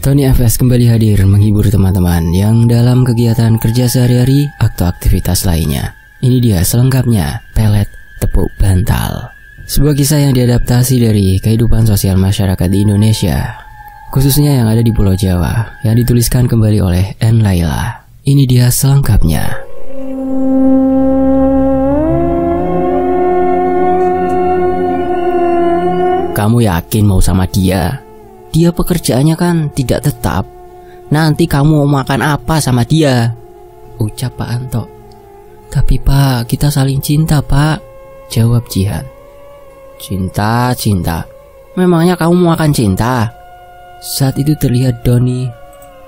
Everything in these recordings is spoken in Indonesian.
Tony FS kembali hadir menghibur teman-teman yang dalam kegiatan kerja sehari-hari atau aktivitas lainnya. Ini dia selengkapnya pelet tepuk bantal. Sebuah kisah yang diadaptasi dari kehidupan sosial masyarakat di Indonesia, khususnya yang ada di Pulau Jawa, yang dituliskan kembali oleh N. Laila. Ini dia selengkapnya. Kamu yakin mau sama dia? Dia pekerjaannya kan tidak tetap. Nanti kamu mau makan apa sama dia? Ucap Pak Anto. Tapi Pak, kita saling cinta Pak, jawab Jihan. Cinta. Memangnya kamu mau makan cinta? Saat itu terlihat Doni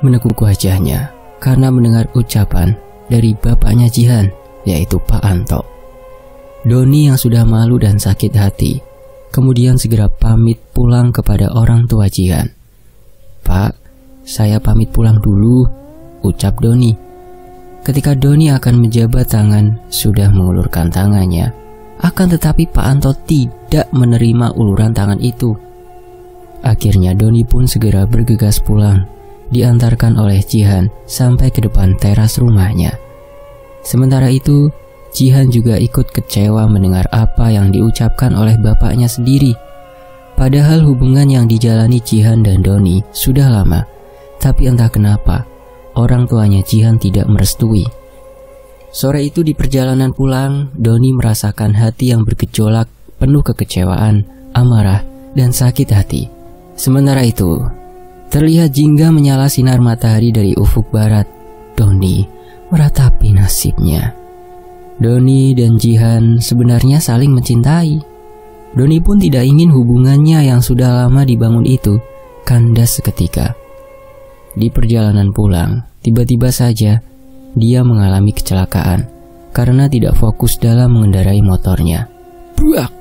menekuk wajahnya karena mendengar ucapan dari bapaknya Jihan, yaitu Pak Anto. Doni yang sudah malu dan sakit hati kemudian segera pamit pulang kepada orang tua Jihan. Pak, saya pamit pulang dulu, ucap Doni. Ketika Doni akan menjabat tangan, sudah mengulurkan tangannya. Akan tetapi Pak Anto tidak menerima uluran tangan itu. Akhirnya Doni pun segera bergegas pulang, diantarkan oleh Jihan sampai ke depan teras rumahnya. Sementara itu, Jihan juga ikut kecewa mendengar apa yang diucapkan oleh bapaknya sendiri. Padahal hubungan yang dijalani Jihan dan Doni sudah lama, tapi entah kenapa orang tuanya Jihan tidak merestui. Sore itu di perjalanan pulang, Doni merasakan hati yang bergejolak, penuh kekecewaan, amarah, dan sakit hati. Sementara itu, terlihat jingga menyala sinar matahari dari ufuk barat. Doni meratapi nasibnya. Doni dan Jihan sebenarnya saling mencintai. Doni pun tidak ingin hubungannya yang sudah lama dibangun itu kandas seketika. Di perjalanan pulang, tiba-tiba saja dia mengalami kecelakaan karena tidak fokus dalam mengendarai motornya. Buak!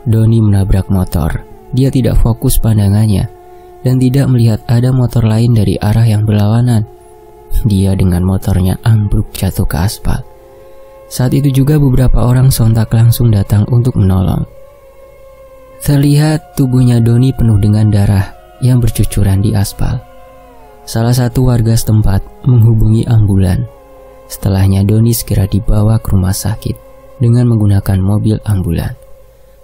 Doni menabrak motor. Dia tidak fokus pandangannya dan tidak melihat ada motor lain dari arah yang berlawanan. Dia dengan motornya ambruk jatuh ke aspal. Saat itu juga beberapa orang sontak langsung datang untuk menolong. Terlihat tubuhnya Doni penuh dengan darah yang bercucuran di aspal. Salah satu warga setempat menghubungi ambulan. Setelahnya Doni segera dibawa ke rumah sakit dengan menggunakan mobil ambulan.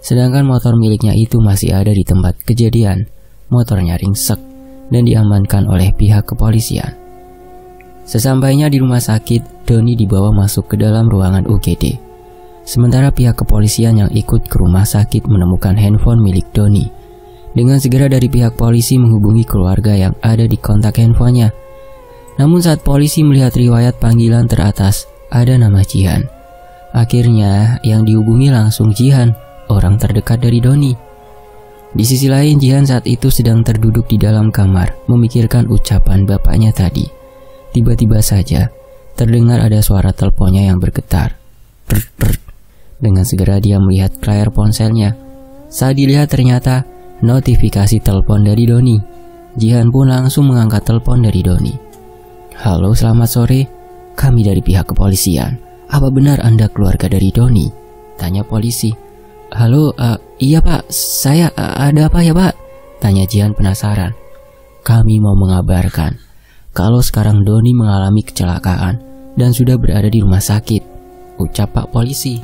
Sedangkan motor miliknya itu masih ada di tempat kejadian. Motornya ringsek dan diamankan oleh pihak kepolisian. Sesampainya di rumah sakit, Doni dibawa masuk ke dalam ruangan UGD. Sementara pihak kepolisian yang ikut ke rumah sakit menemukan handphone milik Doni. Dengan segera dari pihak polisi menghubungi keluarga yang ada di kontak handphonenya. Namun saat polisi melihat riwayat panggilan teratas, ada nama Jihan. Akhirnya yang dihubungi langsung Jihan, orang terdekat dari Doni. Di sisi lain, Jihan saat itu sedang terduduk di dalam kamar, memikirkan ucapan bapaknya tadi. Tiba-tiba saja terdengar ada suara teleponnya yang bergetar. Brr. Dengan segera dia melihat layar ponselnya. Saat dilihat ternyata notifikasi telepon dari Doni. Jihan pun langsung mengangkat telepon dari Doni. Halo, selamat sore. Kami dari pihak kepolisian. Apa benar Anda keluarga dari Doni? Tanya polisi. Halo, iya Pak, saya ada apa ya Pak? Tanya Jihan penasaran. Kami mau mengabarkan kalau sekarang Doni mengalami kecelakaan dan sudah berada di rumah sakit, ucap Pak polisi.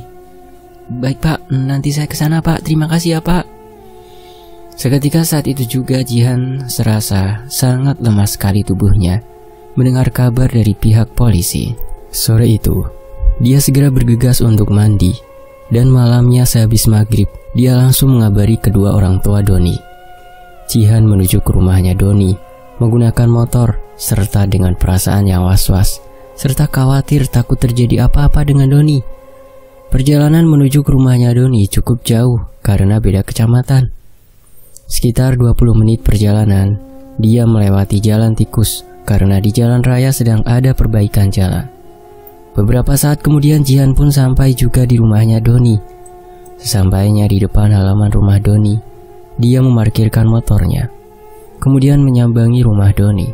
Baik Pak, nanti saya kesana Pak, terima kasih ya Pak. Seketika saat itu juga Jihan serasa sangat lemas sekali tubuhnya mendengar kabar dari pihak polisi. Sore itu, dia segera bergegas untuk mandi dan malamnya sehabis maghrib, dia langsung mengabari kedua orang tua Doni. Jihan menuju ke rumahnya Doni menggunakan motor serta dengan perasaan yang was-was serta khawatir takut terjadi apa-apa dengan Doni. Perjalanan menuju ke rumahnya Doni cukup jauh karena beda kecamatan. Sekitar 20 menit perjalanan, dia melewati jalan tikus karena di jalan raya sedang ada perbaikan jalan. Beberapa saat kemudian Jihan pun sampai juga di rumahnya Doni. Sesampainya di depan halaman rumah Doni, dia memarkirkan motornya. Kemudian menyambangi rumah Doni.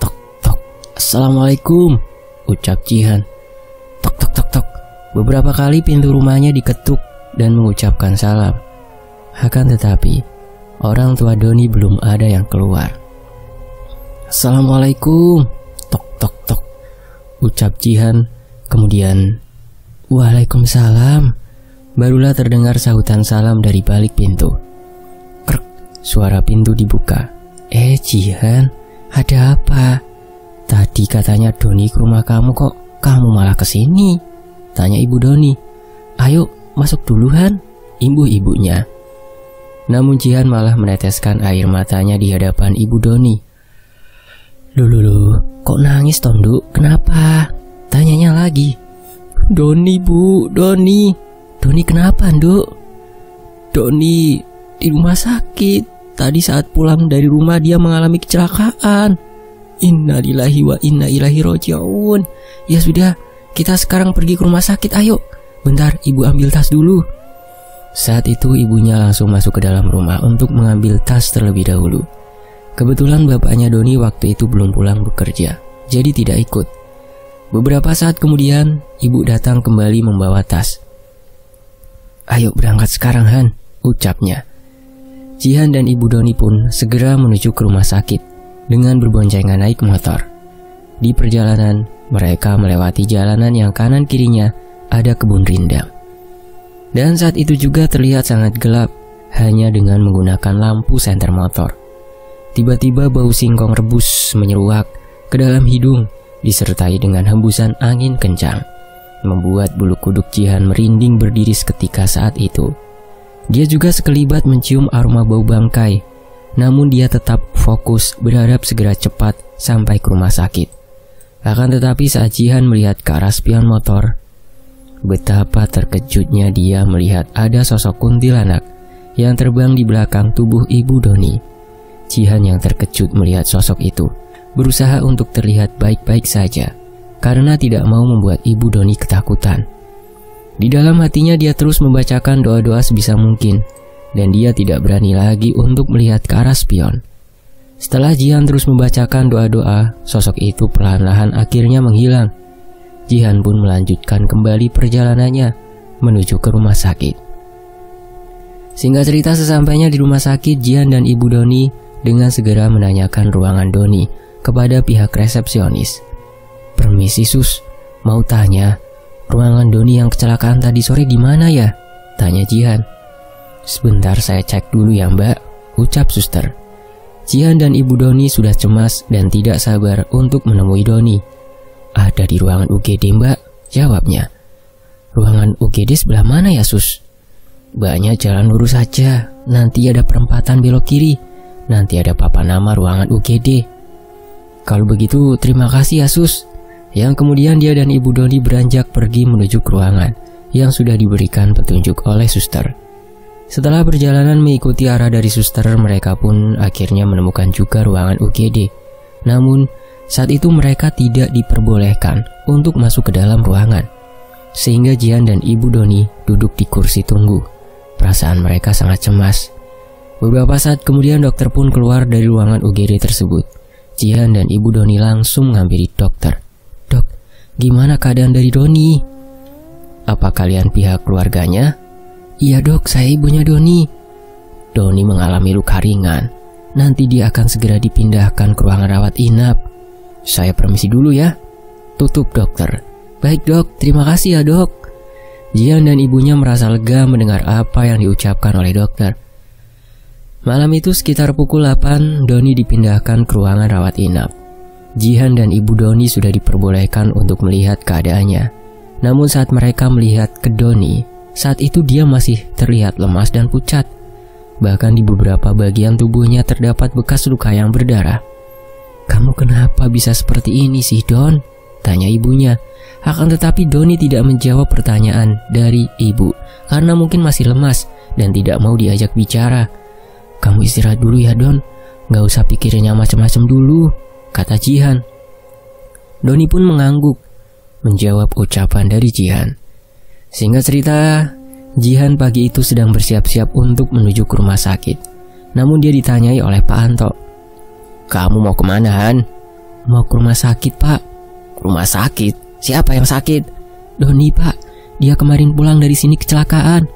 Tok tok. Assalamualaikum, ucap Jihan. Tok tok tok tok. Beberapa kali pintu rumahnya diketuk dan mengucapkan salam. Akan tetapi orang tua Doni belum ada yang keluar. "Assalamualaikum." Tok tok tok, ucap Jihan. Kemudian, "Waalaikumsalam." Barulah terdengar sahutan salam dari balik pintu. Krek, suara pintu dibuka. Jihan, ada apa? Tadi katanya Doni ke rumah kamu, kok kamu malah kesini?" tanya Ibu Doni. "Ayo masuk duluan," imbuh ibunya. Namun Jihan malah meneteskan air matanya di hadapan Ibu Doni. Loh, kok nangis Tonduk? Kenapa?" tanyanya lagi. "Doni Bu, Doni. Doni kenapa, Nduk?" "Doni di rumah sakit. Tadi saat pulang dari rumah dia mengalami kecelakaan. Innalillahi wa inna ilaihi roji'un. Ya sudah, kita sekarang pergi ke rumah sakit, ayo. Bentar, ibu ambil tas dulu." Saat itu ibunya langsung masuk ke dalam rumah untuk mengambil tas terlebih dahulu. Kebetulan bapaknya Doni waktu itu belum pulang bekerja, jadi tidak ikut. Beberapa saat kemudian, ibu datang kembali membawa tas. "Ayo berangkat sekarang, Han," ucapnya. Jihan dan Ibu Doni pun segera menuju ke rumah sakit dengan berboncengan naik motor. Di perjalanan, mereka melewati jalanan yang kanan kirinya ada kebun rindang. Dan saat itu juga terlihat sangat gelap, hanya dengan menggunakan lampu senter motor. Tiba-tiba bau singkong rebus menyeruak ke dalam hidung, disertai dengan hembusan angin kencang, membuat bulu kuduk Jihan merinding berdiri seketika saat itu. Dia juga sekelibat mencium aroma bau bangkai, namun dia tetap fokus berharap segera cepat sampai ke rumah sakit. Akan tetapi saat Jihan melihat ke arah spion motor, betapa terkejutnya dia melihat ada sosok kuntilanak yang terbang di belakang tubuh Ibu Doni. Jihan yang terkejut melihat sosok itu berusaha untuk terlihat baik-baik saja karena tidak mau membuat Ibu Doni ketakutan. Di dalam hatinya dia terus membacakan doa-doa sebisa mungkin, dan dia tidak berani lagi untuk melihat ke arah spion. Setelah Jihan terus membacakan doa-doa, sosok itu perlahan-lahan akhirnya menghilang. Jihan pun melanjutkan kembali perjalanannya menuju ke rumah sakit. Singkat cerita, sesampainya di rumah sakit, Jihan dan Ibu Doni dengan segera menanyakan ruangan Doni kepada pihak resepsionis. "Permisi Sus, mau tanya, ruangan Doni yang kecelakaan tadi sore di mana ya?" tanya Jihan. "Sebentar saya cek dulu ya Mbak," ucap suster. Jihan dan Ibu Doni sudah cemas dan tidak sabar untuk menemui Doni. "Ada di ruangan UGD Mbak," jawabnya. "Ruangan UGD sebelah mana ya Sus?" "Mbaknya jalan lurus saja, nanti ada perempatan belok kiri, nanti ada papan nama ruangan UGD." "Kalau begitu terima kasih ya Sus." Yang kemudian dia dan Ibu Doni beranjak pergi menuju ke ruangan yang sudah diberikan petunjuk oleh suster. Setelah perjalanan mengikuti arah dari suster, mereka pun akhirnya menemukan juga ruangan UGD. Namun, saat itu mereka tidak diperbolehkan untuk masuk ke dalam ruangan, sehingga Jihan dan Ibu Doni duduk di kursi tunggu. Perasaan mereka sangat cemas. Beberapa saat kemudian dokter pun keluar dari ruangan UGD tersebut. Jihan dan Ibu Doni langsung menghampiri dokter. "Dok, gimana keadaan dari Doni?" "Apa kalian pihak keluarganya?" "Iya dok, saya ibunya Doni." "Doni mengalami luka ringan. Nanti dia akan segera dipindahkan ke ruangan rawat inap. Saya permisi dulu ya." Tutup dokter. "Baik dok, terima kasih ya dok." Jihan dan ibunya merasa lega mendengar apa yang diucapkan oleh dokter. Malam itu sekitar pukul 8, Doni dipindahkan ke ruangan rawat inap. Jihan dan Ibu Doni sudah diperbolehkan untuk melihat keadaannya. Namun saat mereka melihat ke Doni, saat itu dia masih terlihat lemas dan pucat. Bahkan di beberapa bagian tubuhnya terdapat bekas luka yang berdarah. "Kamu kenapa bisa seperti ini sih Don?" tanya ibunya. Akan tetapi Doni tidak menjawab pertanyaan dari ibu karena mungkin masih lemas dan tidak mau diajak bicara. "Kamu istirahat dulu ya Don, gak usah pikirin yang macam-macam dulu," kata Jihan. Doni pun mengangguk menjawab ucapan dari Jihan. Singkat cerita, Jihan pagi itu sedang bersiap-siap untuk menuju ke rumah sakit. Namun dia ditanyai oleh Pak Anto. "Kamu mau kemana Han?" "Mau ke rumah sakit Pak." "Rumah sakit? Siapa yang sakit?" "Doni Pak, dia kemarin pulang dari sini kecelakaan."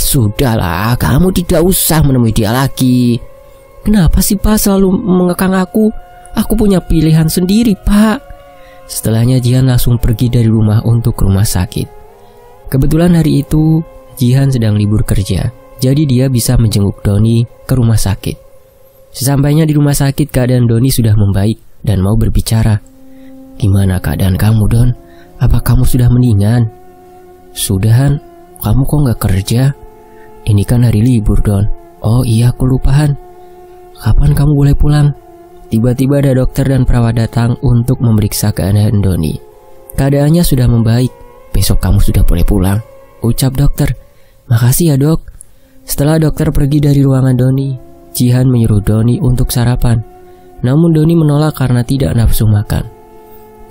"Sudahlah, kamu tidak usah menemui dia lagi." "Kenapa sih Pak selalu mengekang aku? Aku punya pilihan sendiri, Pak. Setelahnya Jihan langsung pergi dari rumah untuk ke rumah sakit. Kebetulan hari itu Jihan sedang libur kerja, jadi dia bisa menjenguk Doni ke rumah sakit. Sesampainya di rumah sakit, keadaan Doni sudah membaik dan mau berbicara. Gimana keadaan kamu, Don? Apa kamu sudah mendingan? Sudahan, kamu kok gak kerja? Ini kan hari libur, Don. Oh iya, aku lupahan. Kapan kamu boleh pulang? Tiba-tiba ada dokter dan perawat datang untuk memeriksa keadaan Doni. Keadaannya sudah membaik. Besok kamu sudah boleh pulang, ucap dokter. Makasih ya, Dok. Setelah dokter pergi dari ruangan Doni, Jihan menyuruh Doni untuk sarapan. Namun Doni menolak karena tidak nafsu makan.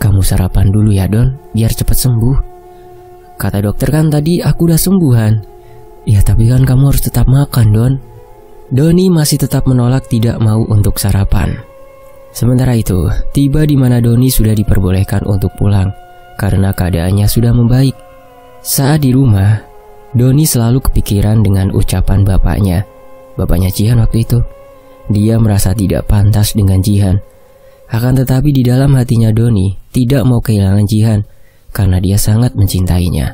Kamu sarapan dulu ya, Don, biar cepat sembuh. Kata dokter, kan tadi aku udah sembuhan. Ya tapi kan kamu harus tetap makan, Don. Doni masih tetap menolak, tidak mau untuk sarapan. Sementara itu, tiba di mana Doni sudah diperbolehkan untuk pulang karena keadaannya sudah membaik. Saat di rumah, Doni selalu kepikiran dengan ucapan bapaknya Jihan waktu itu. Dia merasa tidak pantas dengan Jihan. Akan tetapi di dalam hatinya Doni tidak mau kehilangan Jihan karena dia sangat mencintainya.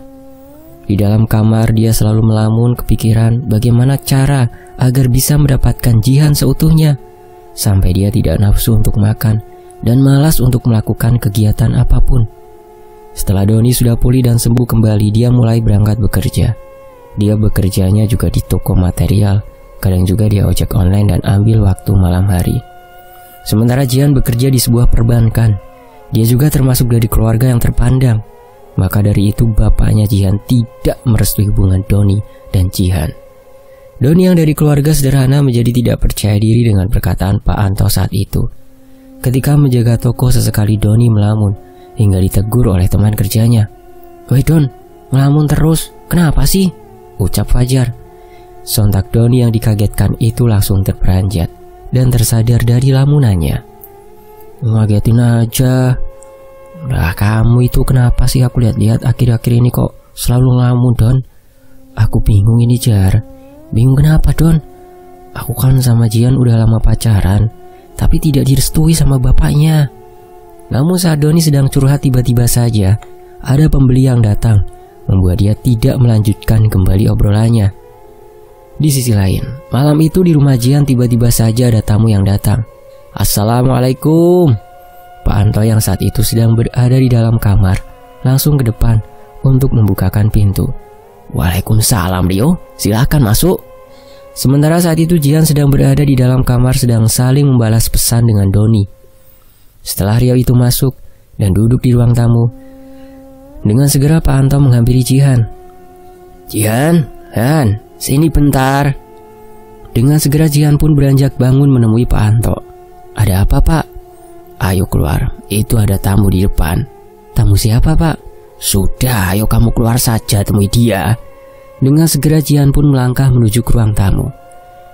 Di dalam kamar dia selalu melamun kepikiran bagaimana cara agar bisa mendapatkan Jihan seutuhnya, sampai dia tidak nafsu untuk makan dan malas untuk melakukan kegiatan apapun. Setelah Doni sudah pulih dan sembuh kembali, dia mulai berangkat bekerja. Dia bekerjanya juga di toko material, kadang juga dia ojek online dan ambil waktu malam hari. Sementara Jihan bekerja di sebuah perbankan. Dia juga termasuk dari keluarga yang terpandang. Maka dari itu bapaknya Jihan tidak merestui hubungan Doni dan Jihan. Doni yang dari keluarga sederhana menjadi tidak percaya diri dengan perkataan Pak Anto saat itu. Ketika menjaga toko, sesekali Doni melamun hingga ditegur oleh teman kerjanya. Woi Don, melamun terus, kenapa sih? Ucap Fajar. Sontak Doni yang dikagetkan itu langsung terperanjat dan tersadar dari lamunannya. Ngagetin aja. Lah kamu itu kenapa sih, aku lihat-lihat akhir-akhir ini kok selalu ngelamun, Don. Aku bingung ini, Jar. Bingung kenapa, Don? Aku kan sama Jihan udah lama pacaran, tapi tidak direstui sama bapaknya. Namun saat Doni sedang curhat, tiba-tiba saja ada pembeli yang datang, membuat dia tidak melanjutkan kembali obrolannya. Di sisi lain, malam itu di rumah Jihan tiba-tiba saja ada tamu yang datang. Assalamualaikum. Pak Anto yang saat itu sedang berada di dalam kamar langsung ke depan untuk membukakan pintu. Waalaikumsalam Rio, silakan masuk. Sementara saat itu Jihan sedang berada di dalam kamar sedang saling membalas pesan dengan Doni. Setelah Rio itu masuk dan duduk di ruang tamu, dengan segera Pak Anto menghampiri Jihan. Jihan, Han, sini bentar. Dengan segera Jihan pun beranjak bangun menemui Pak Anto. Ada apa, Pak? Ayo keluar, itu ada tamu di depan. Tamu siapa, Pak? Sudah, ayo kamu keluar saja temui dia. Dengan segera Jihan pun melangkah menuju ke ruang tamu.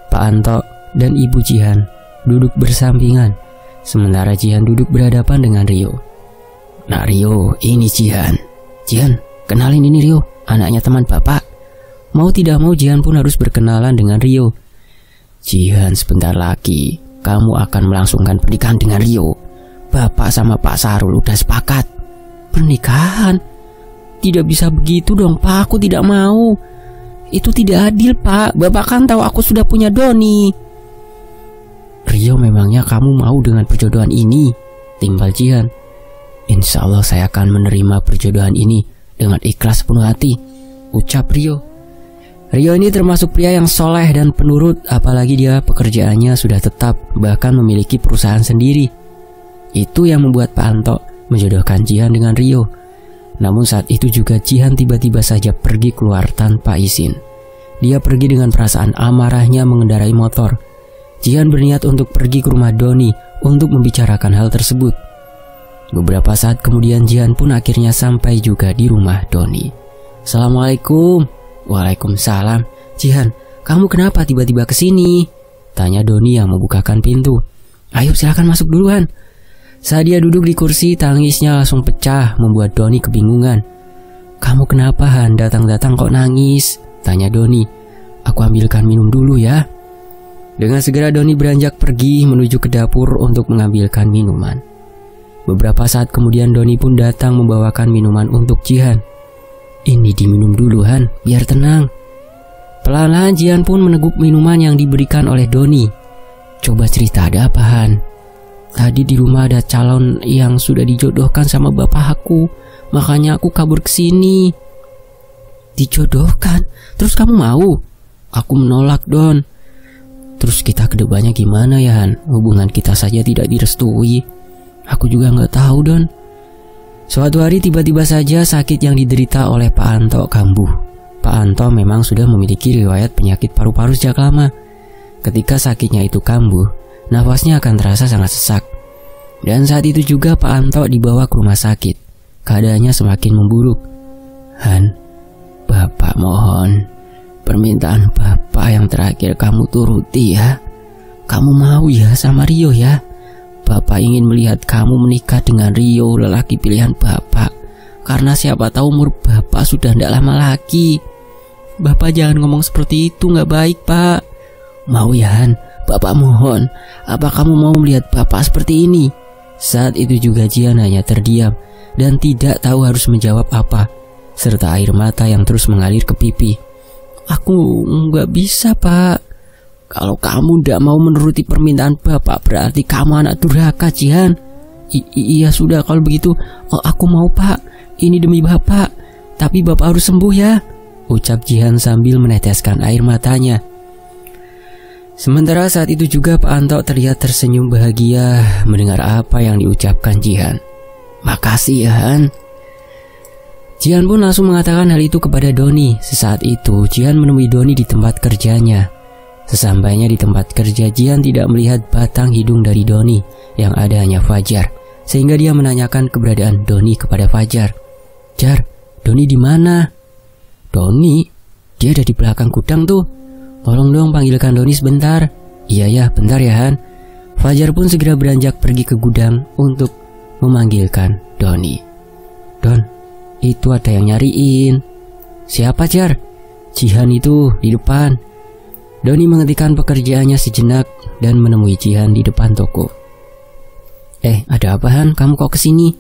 Pak Anto dan Ibu Jihan duduk bersampingan, sementara Jihan duduk berhadapan dengan Rio. Nak Rio, ini Jihan. Jihan, kenalin ini Rio, anaknya teman Bapak. Mau tidak mau Jihan pun harus berkenalan dengan Rio. Jihan, sebentar lagi kamu akan melangsungkan pernikahan dengan Rio. Bapak sama Pak Sarul udah sepakat. Pernikahan? Tidak bisa begitu dong, Pak. Aku tidak mau. Itu tidak adil, Pak. Bapak kan tahu aku sudah punya Doni. Rio, memangnya kamu mau dengan perjodohan ini? Timbal Jihan. Insya Allah saya akan menerima perjodohan ini dengan ikhlas penuh hati, ucap Rio. Rio ini termasuk pria yang soleh dan penurut, apalagi dia pekerjaannya sudah tetap, bahkan memiliki perusahaan sendiri. Itu yang membuat Pak Anto menjodohkan Jihan dengan Rio. Namun saat itu juga Jihan tiba-tiba saja pergi keluar tanpa izin. Dia pergi dengan perasaan amarahnya mengendarai motor. Jihan berniat untuk pergi ke rumah Doni untuk membicarakan hal tersebut. Beberapa saat kemudian Jihan pun akhirnya sampai juga di rumah Doni. Assalamualaikum. Waalaikumsalam. Jihan, kamu kenapa tiba-tiba kesini? Tanya Doni yang membukakan pintu. Ayo silakan masuk duluan. Saat dia duduk di kursi, tangisnya langsung pecah, membuat Doni kebingungan. Kamu kenapa Han, datang-datang kok nangis? Tanya Doni. Aku ambilkan minum dulu ya. Dengan segera Doni beranjak pergi menuju ke dapur untuk mengambilkan minuman. Beberapa saat kemudian Doni pun datang membawakan minuman untuk Jihan. Ini diminum dulu Han, biar tenang. Pelan-pelan Jihan pun meneguk minuman yang diberikan oleh Doni. Coba cerita, ada apa Han? Tadi di rumah ada calon yang sudah dijodohkan sama bapak aku, makanya aku kabur ke sini. Dijodohkan? Terus kamu mau? Aku menolak Don. Terus kita kedepannya gimana ya Han? Hubungan kita saja tidak direstui. Aku juga nggak tahu Don. Suatu hari tiba-tiba saja sakit yang diderita oleh Pak Anto kambuh. Pak Anto memang sudah memiliki riwayat penyakit paru-paru sejak lama. Ketika sakitnya itu kambuh, nafasnya akan terasa sangat sesak. Dan saat itu juga Pak Anto dibawa ke rumah sakit. Keadaannya semakin memburuk. Han, Bapak mohon, permintaan Bapak yang terakhir kamu turuti ya. Kamu mau ya sama Rio ya? Bapak ingin melihat kamu menikah dengan Rio, lelaki pilihan Bapak. Karena siapa tahu umur Bapak sudah tidak lama lagi. Bapak jangan ngomong seperti itu, gak baik Pak. Mau ya Han? Bapak mohon. Apa kamu mau melihat Bapak seperti ini? Saat itu juga Jihan hanya terdiam dan tidak tahu harus menjawab apa, serta air mata yang terus mengalir ke pipi. Aku gak bisa Pak. Kalau kamu tidak mau menuruti permintaan Bapak, berarti kamu anak durhaka Jihan. Iya sudah kalau begitu, aku mau Pak. Ini demi Bapak. Tapi Bapak harus sembuh ya, ucap Jihan sambil meneteskan air matanya. Sementara saat itu juga Pak Anto terlihat tersenyum bahagia mendengar apa yang diucapkan Jihan. Makasih ya Han. Jihan pun langsung mengatakan hal itu kepada Doni. Sesaat itu Jihan menemui Doni di tempat kerjanya. Sesampainya di tempat kerja, Jihan tidak melihat batang hidung dari Doni, yang ada hanya Fajar, sehingga dia menanyakan keberadaan Doni kepada Fajar. Jar, Doni di mana? Doni? Dia ada di belakang gudang tuh. Tolong dong panggilkan Doni sebentar. Iya ya, bentar ya Han. Fajar pun segera beranjak pergi ke gudang untuk memanggilkan Doni. Don, itu ada yang nyariin. Siapa Jar? Jihan itu di depan. Doni menghentikan pekerjaannya sejenak dan menemui Jihan di depan toko. Ada apa Han? Kamu kok kesini?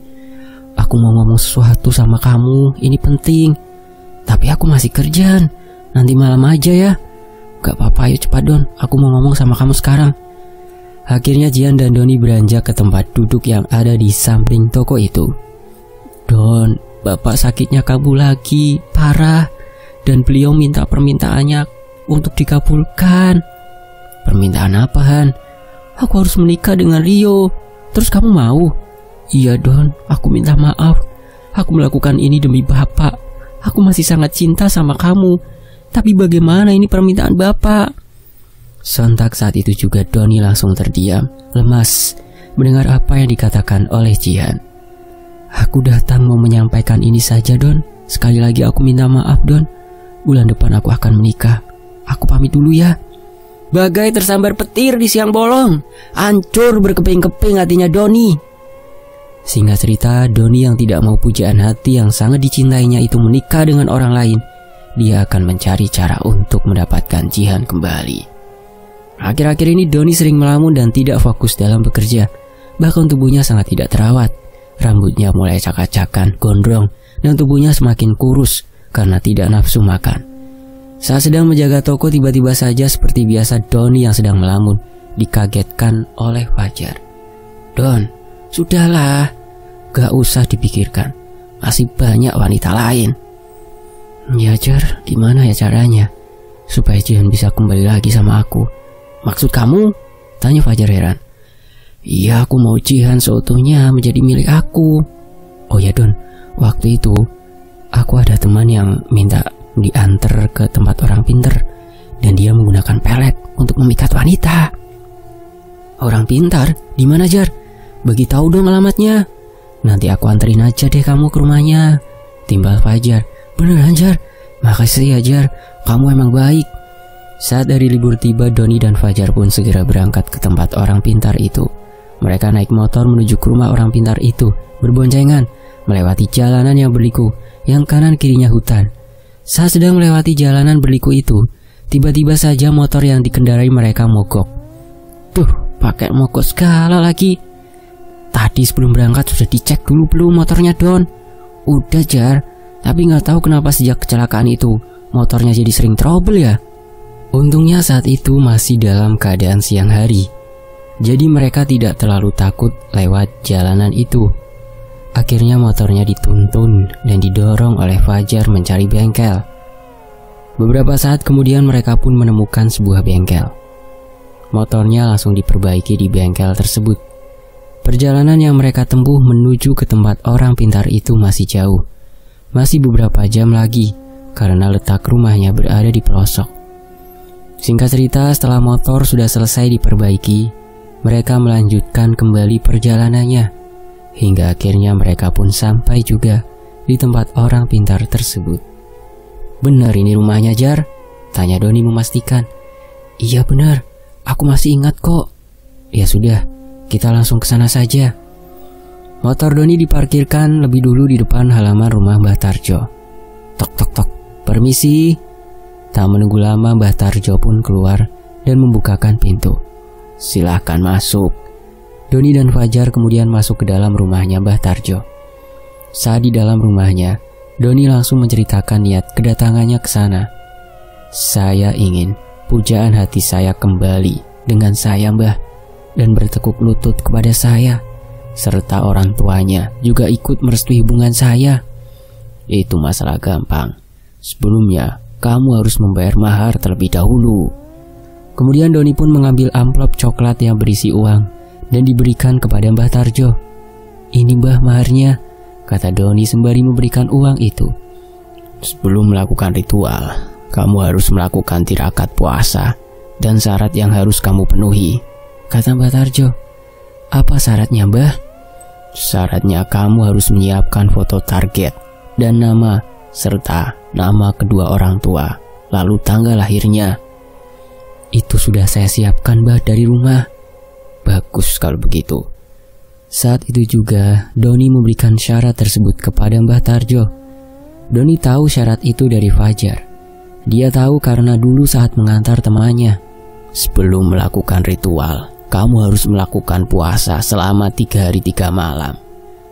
Aku mau ngomong sesuatu sama kamu, ini penting. Tapi aku masih kerjaan, nanti malam aja ya. Gak apa-apa, ayo cepat Don, aku mau ngomong sama kamu sekarang. Akhirnya Jihan dan Doni beranjak ke tempat duduk yang ada di samping toko itu. Don, Bapak sakitnya kambuh lagi, parah. Dan beliau minta permintaannya untuk dikabulkan. Permintaan apa Han? Aku harus menikah dengan Rio. Terus kamu mau? Iya Don, aku minta maaf. Aku melakukan ini demi Bapak. Aku masih sangat cinta sama kamu. Tapi bagaimana ini permintaan Bapak? Sontak saat itu juga Doni langsung terdiam, lemas, mendengar apa yang dikatakan oleh Jihan. Aku datang mau menyampaikan ini saja Don. Sekali lagi aku minta maaf Don. Bulan depan aku akan menikah. Aku pamit dulu ya. Bagai tersambar petir di siang bolong, hancur berkeping-keping hatinya Doni. Singkat cerita, Doni yang tidak mau pujaan hati yang sangat dicintainya itu menikah dengan orang lain. Dia akan mencari cara untuk mendapatkan Jihan kembali. Akhir-akhir ini Doni sering melamun dan tidak fokus dalam bekerja. Bahkan tubuhnya sangat tidak terawat. Rambutnya mulai cak-cakan, gondrong, dan tubuhnya semakin kurus karena tidak nafsu makan. Saat sedang menjaga toko, tiba-tiba saja seperti biasa Doni yang sedang melamun dikagetkan oleh Fajar. Don, sudahlah, gak usah dipikirkan, masih banyak wanita lain. Ya Jar, gimana ya caranya supaya Jihan bisa kembali lagi sama aku? Maksud kamu? Tanya Fajar heran. Iya, aku mau Jihan seutuhnya menjadi milik aku. Oh ya Don, waktu itu aku ada teman yang minta diantar ke tempat orang pinter, dan dia menggunakan pelet untuk memikat wanita. Orang pintar? Di mana Jar? Bagi tahu dong alamatnya. Nanti aku anterin aja deh kamu ke rumahnya, timbal Fajar. Beneran Jar? Makasih ya Jar, kamu emang baik. Saat hari libur tiba, Doni dan Fajar pun segera berangkat ke tempat orang pintar itu. Mereka naik motor menuju ke rumah orang pintar itu, berboncengan, melewati jalanan yang berliku, yang kanan kirinya hutan. Saat sedang melewati jalanan berliku itu, tiba-tiba saja motor yang dikendarai mereka mogok. Tuh, pakai mogok segala lagi. Tadi sebelum berangkat sudah dicek dulu belum motornya, Don? Udah, Jar. Tapi nggak tahu kenapa sejak kecelakaan itu motornya jadi sering trouble ya. Untungnya saat itu masih dalam keadaan siang hari, jadi mereka tidak terlalu takut lewat jalanan itu. Akhirnya motornya dituntun dan didorong oleh Fajar mencari bengkel. Beberapa saat kemudian mereka pun menemukan sebuah bengkel. Motornya langsung diperbaiki di bengkel tersebut. Perjalanan yang mereka tempuh menuju ke tempat orang pintar itu masih jauh. Masih beberapa jam lagi karena letak rumahnya berada di pelosok. Singkat cerita, setelah motor sudah selesai diperbaiki, mereka melanjutkan kembali perjalanannya. Hingga akhirnya mereka pun sampai juga di tempat orang pintar tersebut. Benar ini rumahnya, Jar? Tanya Doni memastikan. Iya benar, aku masih ingat kok. Ya sudah, kita langsung ke sana saja. Motor Doni diparkirkan lebih dulu di depan halaman rumah Mbah Tarjo. Tok tok tok, permisi. Tak menunggu lama Mbah Tarjo pun keluar dan membukakan pintu. Silahkan masuk. Doni dan Fajar kemudian masuk ke dalam rumahnya Mbah Tarjo. Saat di dalam rumahnya, Doni langsung menceritakan niat kedatangannya ke sana. Saya ingin pujaan hati saya kembali dengan saya, Mbah, dan bertekuk lutut kepada saya, serta orang tuanya juga ikut merestui hubungan saya. Itu masalah gampang. Sebelumnya, kamu harus membayar mahar terlebih dahulu. Kemudian Doni pun mengambil amplop coklat yang berisi uang dan diberikan kepada Mbah Tarjo. Ini Mbah maharnya, kata Doni sembari memberikan uang itu. Sebelum melakukan ritual, kamu harus melakukan tirakat puasa dan syarat yang harus kamu penuhi, kata Mbah Tarjo. Apa syaratnya, Mbah? Syaratnya kamu harus menyiapkan foto target dan nama serta nama kedua orang tua, lalu tanggal lahirnya. Itu sudah saya siapkan, Mbah, dari rumah. Bagus kalau begitu. Saat itu juga Doni memberikan syarat tersebut kepada Mbah Tarjo. Doni tahu syarat itu dari Fajar. Dia tahu karena dulu saat mengantar temannya. Sebelum melakukan ritual, kamu harus melakukan puasa selama 3 hari 3 malam.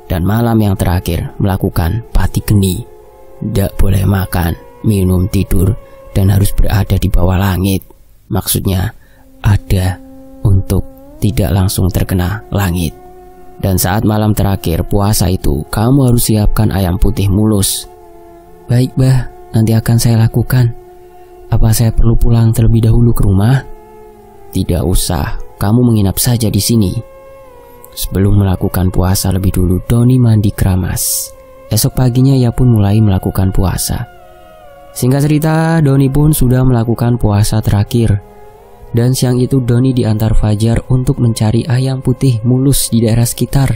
Dan malam yang terakhir melakukan pati geni. Tidak boleh makan, minum, tidur, dan harus berada di bawah langit. Maksudnya ada untuk tidak langsung terkena langit. Dan saat malam terakhir puasa itu, kamu harus siapkan ayam putih mulus. Baik, Mbah, nanti akan saya lakukan. Apa saya perlu pulang terlebih dahulu ke rumah? Tidak usah, kamu menginap saja di sini. Sebelum melakukan puasa lebih dulu, Doni mandi keramas. Esok paginya ia pun mulai melakukan puasa. Singkat cerita, Doni pun sudah melakukan puasa terakhir. Dan siang itu Doni diantar Fajar untuk mencari ayam putih mulus di daerah sekitar.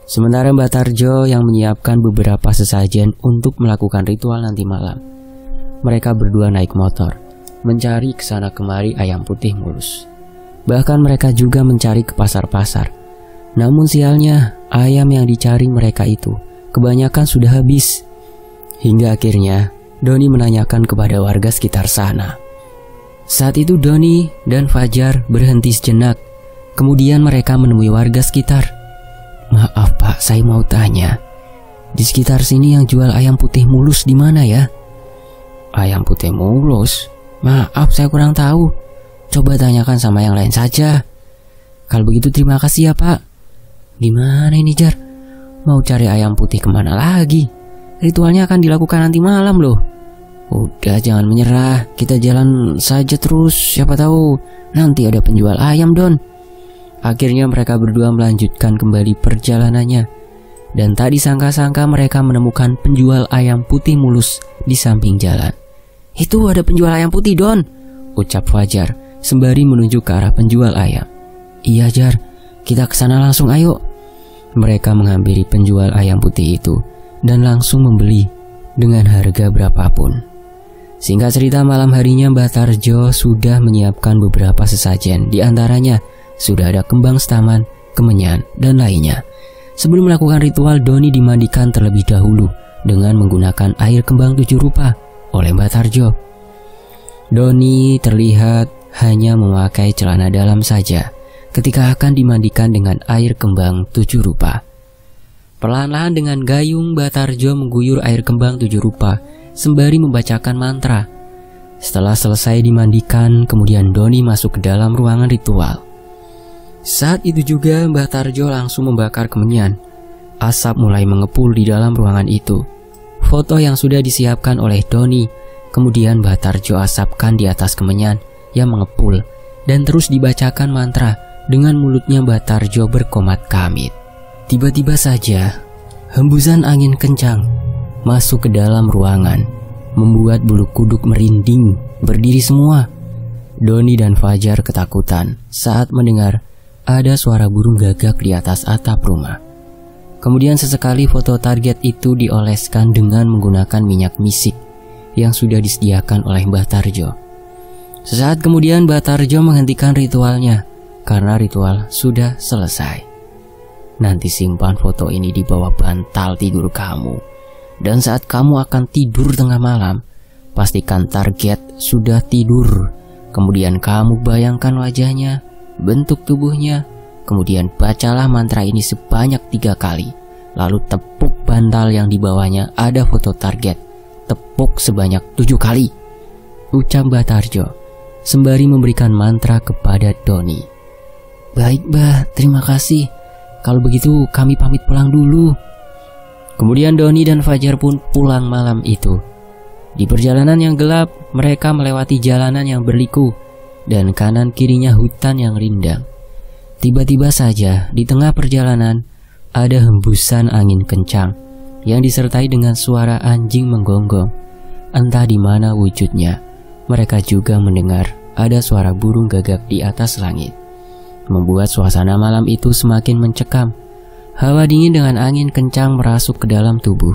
Sementara Mbah Tarjo yang menyiapkan beberapa sesajen untuk melakukan ritual nanti malam. Mereka berdua naik motor, mencari kesana kemari ayam putih mulus. Bahkan mereka juga mencari ke pasar-pasar. Namun sialnya, ayam yang dicari mereka itu kebanyakan sudah habis. Hingga akhirnya Doni menanyakan kepada warga sekitar sana. Saat itu Doni dan Fajar berhenti sejenak. Kemudian mereka menemui warga sekitar. Maaf Pak, saya mau tanya, di sekitar sini yang jual ayam putih mulus di mana ya? Ayam putih mulus? Maaf, saya kurang tahu. Coba tanyakan sama yang lain saja. Kalau begitu terima kasih ya Pak. Di mana ini, Jar? Mau cari ayam putih kemana lagi? Ritualnya akan dilakukan nanti malam loh. Udah, jangan menyerah, kita jalan saja terus, siapa tahu nanti ada penjual ayam, Don. Akhirnya mereka berdua melanjutkan kembali perjalanannya. Dan tak disangka-sangka mereka menemukan penjual ayam putih mulus di samping jalan. Itu ada penjual ayam putih, Don, ucap Fajar sembari menunjuk ke arah penjual ayam. Iya, Jar, kita kesana langsung, ayo. Mereka menghampiri penjual ayam putih itu dan langsung membeli dengan harga berapapun. Singkat cerita, malam harinya Mbah Tarjo sudah menyiapkan beberapa sesajen. Di antaranya sudah ada kembang setaman, kemenyan, dan lainnya. Sebelum melakukan ritual, Doni dimandikan terlebih dahulu dengan menggunakan air kembang 7 rupa oleh Mbah Tarjo. Doni terlihat hanya memakai celana dalam saja ketika akan dimandikan dengan air kembang 7 rupa. Perlahan-lahan dengan gayung Batarjo mengguyur air kembang 7 rupa sembari membacakan mantra. Setelah selesai dimandikan, kemudian Doni masuk ke dalam ruangan ritual. Saat itu juga Batarjo langsung membakar kemenyan. Asap mulai mengepul di dalam ruangan itu. Foto yang sudah disiapkan oleh Doni kemudian Batarjo asapkan di atas kemenyan yang mengepul dan terus dibacakan mantra dengan mulutnya Batarjo berkomat kamit. Tiba-tiba saja hembusan angin kencang masuk ke dalam ruangan, membuat bulu kuduk merinding, berdiri semua. Doni dan Fajar ketakutan saat mendengar ada suara burung gagak di atas atap rumah. Kemudian sesekali foto target itu dioleskan dengan menggunakan minyak misik yang sudah disediakan oleh Batarjo. Sesaat kemudian Batarjo menghentikan ritualnya karena ritual sudah selesai. Nanti simpan foto ini di bawah bantal tidur kamu. Dan saat kamu akan tidur tengah malam, pastikan target sudah tidur. Kemudian kamu bayangkan wajahnya, bentuk tubuhnya, kemudian bacalah mantra ini sebanyak 3 kali. Lalu tepuk bantal yang di bawahnya ada foto target. Tepuk sebanyak 7 kali, ucap Batarjo sembari memberikan mantra kepada Doni. Baik Mbah, terima kasih. Kalau begitu kami pamit pulang dulu. Kemudian Doni dan Fajar pun pulang malam itu. Di perjalanan yang gelap, mereka melewati jalanan yang berliku dan kanan kirinya hutan yang rindang. Tiba-tiba saja di tengah perjalanan ada hembusan angin kencang yang disertai dengan suara anjing menggonggong. Entah di mana wujudnya, mereka juga mendengar ada suara burung gagak di atas langit, membuat suasana malam itu semakin mencekam. Hawa dingin dengan angin kencang merasuk ke dalam tubuh.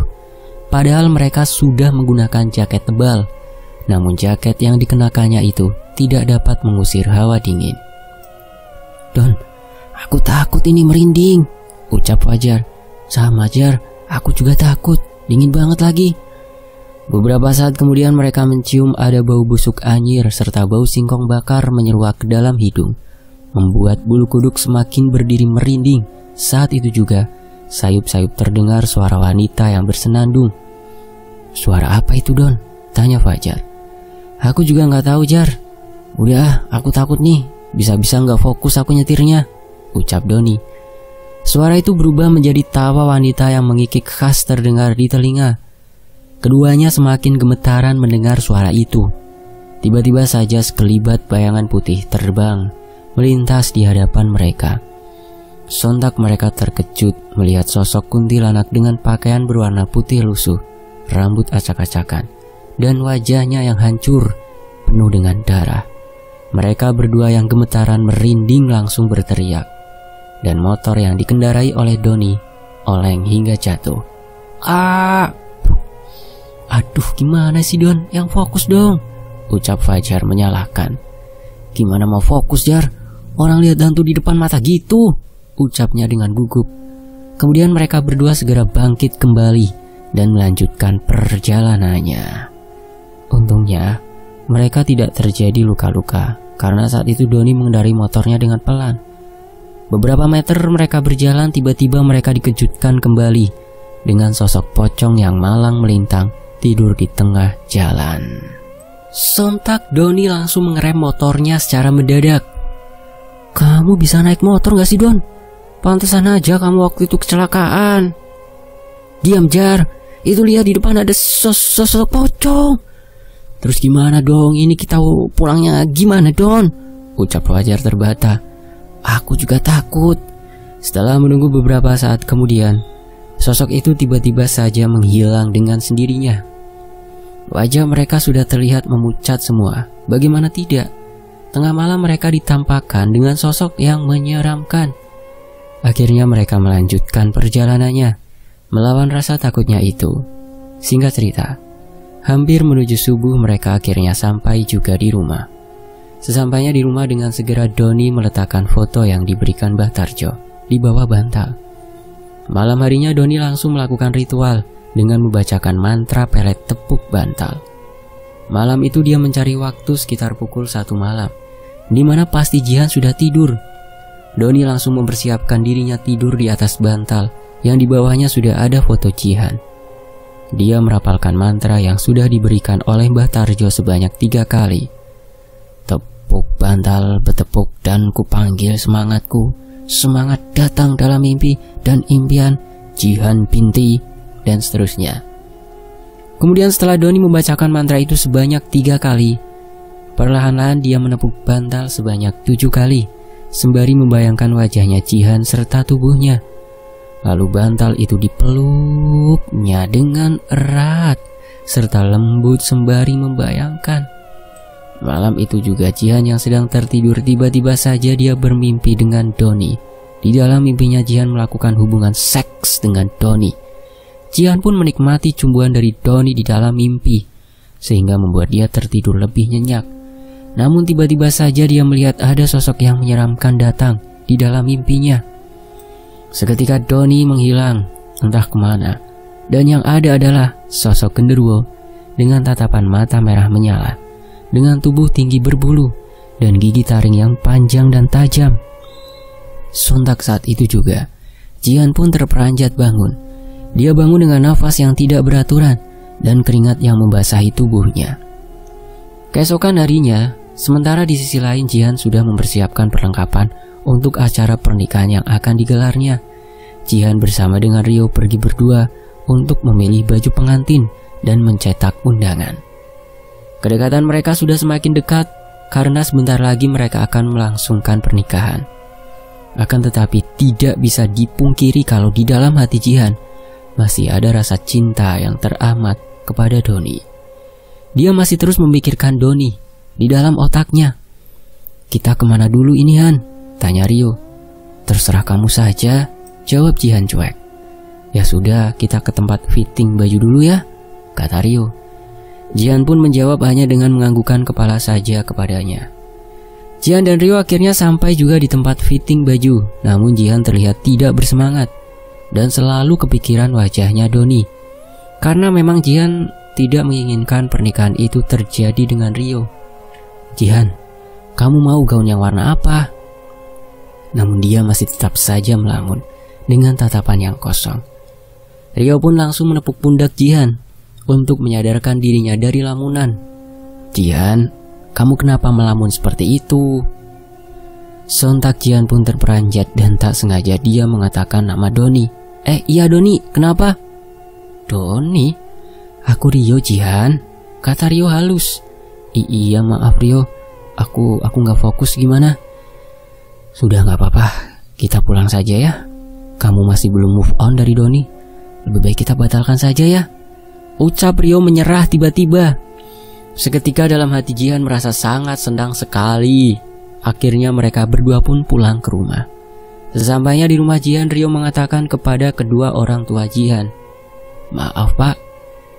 Padahal mereka sudah menggunakan jaket tebal, namun jaket yang dikenakannya itu tidak dapat mengusir hawa dingin. Don, aku takut, ini merinding, ucap Fajar. Sama Jar, aku juga takut, dingin banget lagi. Beberapa saat kemudian mereka mencium ada bau busuk anyir serta bau singkong bakar menyeruak ke dalam hidung, membuat bulu kuduk semakin berdiri merinding. Saat itu juga sayup-sayup terdengar suara wanita yang bersenandung. Suara apa itu Don? Tanya Fajar. Aku juga nggak tahu Jar. Udah, aku takut nih, bisa-bisa nggak fokus aku nyetirnya, ucap Doni. Suara itu berubah menjadi tawa wanita yang mengikik khas terdengar di telinga. Keduanya semakin gemetaran mendengar suara itu. Tiba-tiba saja sekelibat bayangan putih terbang melintas di hadapan mereka. Sontak mereka terkejut melihat sosok kuntilanak dengan pakaian berwarna putih lusuh, rambut acak-acakan, dan wajahnya yang hancur, penuh dengan darah. Mereka berdua yang gemetaran merinding langsung berteriak. Dan motor yang dikendarai oleh Doni oleng hingga jatuh. Aduh, gimana sih Don? Yang fokus dong, ucap Fajar menyalahkan. Gimana mau fokus Jar? Orang lihat hantu di depan mata gitu, ucapnya dengan gugup. Kemudian mereka berdua segera bangkit kembali dan melanjutkan perjalanannya. Untungnya mereka tidak terjadi luka-luka karena saat itu Doni mengendarai motornya dengan pelan. Beberapa meter mereka berjalan, tiba-tiba mereka dikejutkan kembali dengan sosok pocong yang malang melintang tidur di tengah jalan. Sontak Doni langsung mengerem motornya secara mendadak. Kamu bisa naik motor gak sih Don? Pantesan aja kamu waktu itu kecelakaan. Diam Jar, itu lihat di depan ada sosok pocong. Terus gimana dong, ini kita pulangnya gimana Don? Ucap Fajar terbata. Aku juga takut. Setelah menunggu beberapa saat kemudian, sosok itu tiba-tiba saja menghilang dengan sendirinya. Wajah mereka sudah terlihat memucat semua. Bagaimana tidak? Tengah malam mereka ditampakkan dengan sosok yang menyeramkan. Akhirnya mereka melanjutkan perjalanannya, melawan rasa takutnya itu. Singkat cerita, hampir menuju subuh mereka akhirnya sampai juga di rumah. Sesampainya di rumah dengan segera Doni meletakkan foto yang diberikan Batarjo di bawah bantal. Malam harinya Doni langsung melakukan ritual dengan membacakan mantra pelet tepuk bantal. Malam itu dia mencari waktu sekitar pukul 1 malam, di mana pasti Jihan sudah tidur. Doni langsung mempersiapkan dirinya tidur di atas bantal yang di bawahnya sudah ada foto Jihan. Dia merapalkan mantra yang sudah diberikan oleh Mbah Tarjo sebanyak 3 kali. Tepuk bantal bertepuk dan kupanggil semangatku, semangat datang dalam mimpi dan impian, Jihan binti, dan seterusnya. Kemudian setelah Doni membacakan mantra itu sebanyak 3 kali, perlahan-lahan dia menepuk bantal sebanyak 7 kali, sembari membayangkan wajahnya Jihan serta tubuhnya. Lalu bantal itu dipeluknya dengan erat serta lembut sembari membayangkan. Malam itu juga Jihan yang sedang tertidur, tiba-tiba saja dia bermimpi dengan Doni. Di dalam mimpinya Jihan melakukan hubungan seks dengan Doni. Jihan pun menikmati cumbuan dari Doni di dalam mimpi, sehingga membuat dia tertidur lebih nyenyak. Namun tiba-tiba saja dia melihat ada sosok yang menyeramkan datang di dalam mimpinya. Seketika Doni menghilang entah kemana, dan yang ada adalah sosok genderuwo dengan tatapan mata merah menyala, dengan tubuh tinggi berbulu dan gigi taring yang panjang dan tajam. Sontak saat itu juga Jihan pun terperanjat bangun. Dia bangun dengan nafas yang tidak beraturan dan keringat yang membasahi tubuhnya. Keesokan harinya, sementara di sisi lain Jihan sudah mempersiapkan perlengkapan untuk acara pernikahan yang akan digelarnya. Jihan bersama dengan Rio pergi berdua untuk memilih baju pengantin dan mencetak undangan. Kedekatan mereka sudah semakin dekat karena sebentar lagi mereka akan melangsungkan pernikahan. Akan tetapi tidak bisa dipungkiri kalau di dalam hati Jihan masih ada rasa cinta yang teramat kepada Doni. Dia masih terus memikirkan Doni di dalam otaknya. "Kita kemana dulu ini, Han?" tanya Rio. "Terserah kamu saja," jawab Jihan cuek. "Ya sudah, kita ke tempat fitting baju dulu ya," kata Rio. Jihan pun menjawab hanya dengan menganggukkan kepala saja kepadanya. Jihan dan Rio akhirnya sampai juga di tempat fitting baju. Namun Jihan terlihat tidak bersemangat dan selalu kepikiran wajahnya Doni. Karena memang Jihan tidak menginginkan pernikahan itu terjadi dengan Rio. "Jihan, kamu mau gaun yang warna apa?" Namun dia masih tetap saja melamun dengan tatapan yang kosong. Rio pun langsung menepuk pundak Jihan untuk menyadarkan dirinya dari lamunan. "Jihan, kamu kenapa melamun seperti itu?" Sontak Jihan pun terperanjat dan tak sengaja dia mengatakan nama Doni. Iya Doni, kenapa?" "Doni? Aku Rio Jihan," kata Rio halus. Iya maaf Rio, aku gak fokus gimana." "Sudah gak apa-apa, kita pulang saja ya. Kamu masih belum move on dari Doni. Lebih baik kita batalkan saja ya," ucap Rio menyerah tiba-tiba. Seketika dalam hati Jihan merasa sangat senang sekali. Akhirnya mereka berdua pun pulang ke rumah. Sesampainya di rumah Jihan, Rio mengatakan kepada kedua orang tua Jihan, "Maaf Pak,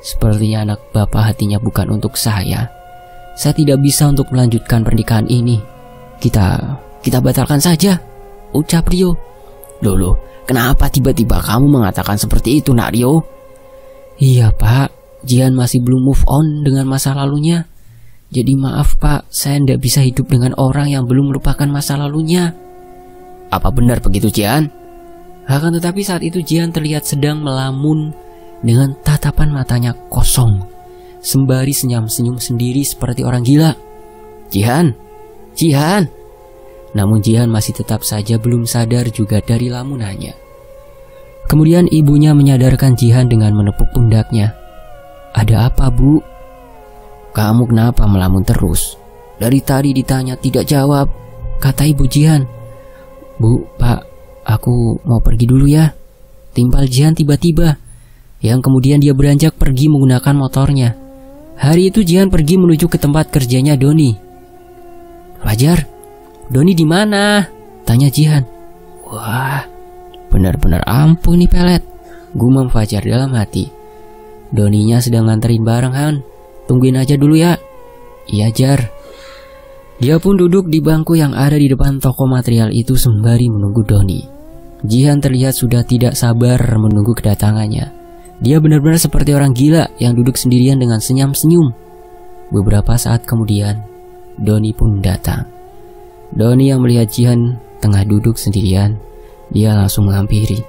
sepertinya anak Bapak hatinya bukan untuk saya. Saya tidak bisa untuk melanjutkan pernikahan ini. Kita batalkan saja," ucap Rio. Loh, kenapa tiba-tiba kamu mengatakan seperti itu, Nak Rio?" "Iya Pak, Jihan masih belum move on dengan masa lalunya. Jadi maaf Pak, saya tidak bisa hidup dengan orang yang belum melupakan masa lalunya." "Apa benar begitu Jihan?" Akan tetapi saat itu Jihan terlihat sedang melamun dengan tatapan matanya kosong, sembari senyum-senyum sendiri seperti orang gila. Jihan! Namun Jihan masih tetap saja belum sadar juga dari lamunannya. Kemudian ibunya menyadarkan Jihan dengan menepuk pundaknya. "Ada apa Bu?" "Kamu kenapa melamun terus? Dari tadi ditanya tidak jawab," kata ibu Jihan. "Bu, Pak, aku mau pergi dulu ya," timpal Jihan tiba-tiba, yang kemudian dia beranjak pergi menggunakan motornya. Hari itu Jihan pergi menuju ke tempat kerjanya Doni. "Fajar, Doni di mana?" tanya Jihan. "Wah, benar-benar ampuh nih pelet," gumam Fajar dalam hati. "Doninya sedang nganterin barang Han, tungguin aja dulu ya." "Iya Jar." Dia pun duduk di bangku yang ada di depan toko material itu sembari menunggu Doni. Jihan terlihat sudah tidak sabar menunggu kedatangannya. Dia benar-benar seperti orang gila yang duduk sendirian dengan senyum-senyum. Beberapa saat kemudian, Doni pun datang. Doni yang melihat Jihan tengah duduk sendirian, dia langsung menghampiri.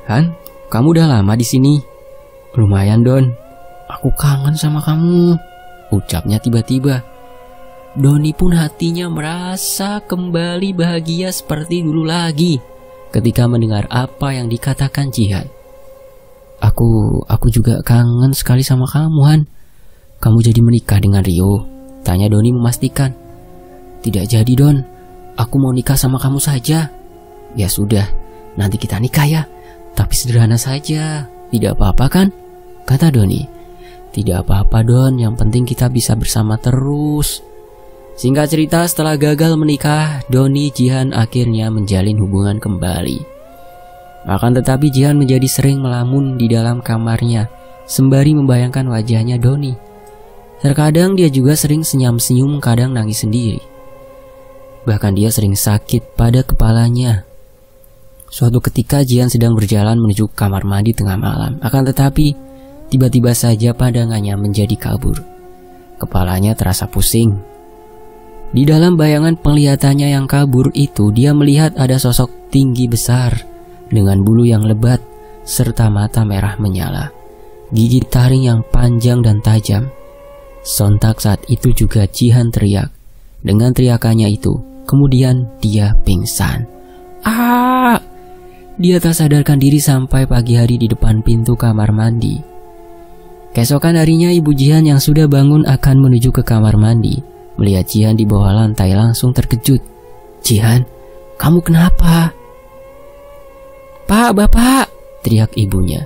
"Han, kamu udah lama di sini?" "Lumayan, Don. Aku kangen sama kamu," ucapnya tiba-tiba. Doni pun hatinya merasa kembali bahagia seperti dulu lagi ketika mendengar apa yang dikatakan Jihan. Aku juga kangen sekali sama kamu, Han. Kamu jadi menikah dengan Rio?" tanya Doni memastikan. "Tidak jadi, Don. Aku mau nikah sama kamu saja." "Ya sudah, nanti kita nikah ya. Tapi sederhana saja. Tidak apa-apa kan?" kata Doni. "Tidak apa-apa, Don. Yang penting kita bisa bersama terus." Singkat cerita, setelah gagal menikah, Doni Jihan akhirnya menjalin hubungan kembali. Akan tetapi Jihan menjadi sering melamun di dalam kamarnya, sembari membayangkan wajahnya Doni. Terkadang dia juga sering senyum-senyum, kadang nangis sendiri. Bahkan dia sering sakit pada kepalanya. Suatu ketika Jihan sedang berjalan menuju kamar mandi tengah malam. Akan tetapi tiba-tiba saja pandangannya menjadi kabur. Kepalanya terasa pusing. Di dalam bayangan penglihatannya yang kabur itu, dia melihat ada sosok tinggi besar dengan bulu yang lebat serta mata merah menyala, gigi taring yang panjang dan tajam. Sontak saat itu juga Jihan teriak. Dengan teriakannya itu, kemudian dia pingsan. "Ah!" Dia tak sadarkan diri sampai pagi hari di depan pintu kamar mandi. Keesokan harinya ibu Jihan yang sudah bangun akan menuju ke kamar mandi. Melihat Jihan di bawah lantai langsung terkejut. "Jihan, kamu kenapa?" "Pak, Bapak!" teriak ibunya.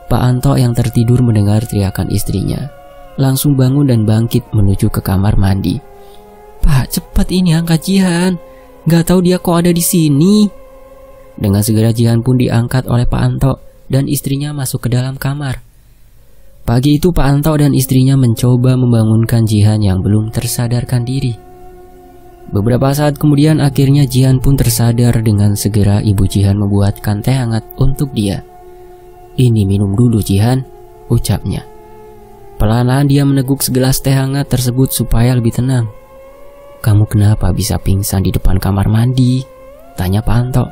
Pak Anto yang tertidur mendengar teriakan istrinya, langsung bangun dan bangkit menuju ke kamar mandi. "Pak, cepat ini angkat Jihan. Gak tahu dia kok ada di sini." Dengan segera Jihan pun diangkat oleh Pak Anto dan istrinya masuk ke dalam kamar. Pagi itu Pak Anto dan istrinya mencoba membangunkan Jihan yang belum tersadarkan diri. Beberapa saat kemudian akhirnya Jihan pun tersadar. Dengan segera ibu Jihan membuatkan teh hangat untuk dia. "Ini minum dulu Jihan," ucapnya. Pelan-pelan dia meneguk segelas teh hangat tersebut supaya lebih tenang. "Kamu kenapa bisa pingsan di depan kamar mandi?" tanya Pak Anto.